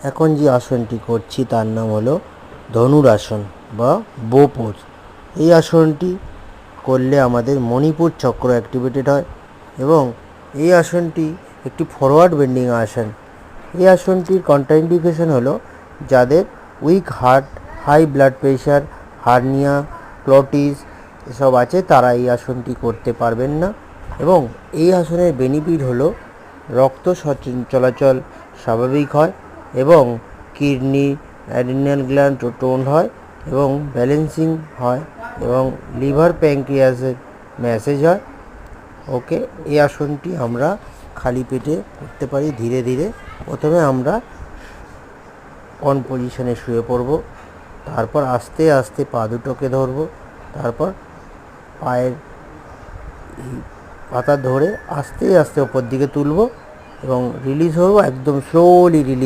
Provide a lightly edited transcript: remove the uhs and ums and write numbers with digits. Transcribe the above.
এখন যে আসনটি করছি তার নাম হলো ধনুরাসন বা বো পোজ। এই আসনটি করলে আমাদের মণিপুর চক্র অ্যাক্টিভেটেড হয় এবং এই আসনটি একটি ফরওয়ার্ড বেন্ডিং আসন। এই আসনটির কন্ট্রাইন্ডিকেশন হলো যাদের weak heart, high blood pressure, hernia, ক্লোটিস এসব আছে তারা এই আসনটি করতে পারবেন না। এবং এই আসনের বেনিফিট হলো রক্ত চলাচল স্বাভাবিক হয় এবং কিডনি, অ্যাড্রিনাল গ্ল্যান্ড টোন হয় এবং ব্যালেন্সিং হয় এবং লিভার প্যাঙ্ক্রিয়াসের ম্যাসেজ হয়। ওকে, এই আসনটি আমরা খালি পেটে করতে পারি ধীরে ধীরে। প্রথমে আমরা অন পজিশনে শুয়ে পড়ব, তারপর আস্তে আস্তে পা দুটোকে ধরব, তারপর পায়ের পাতা ধরে আস্তে আস্তে ওপর দিকে তুলব এবং রিলিজ হবো, একদম স্লোলি রিলিজ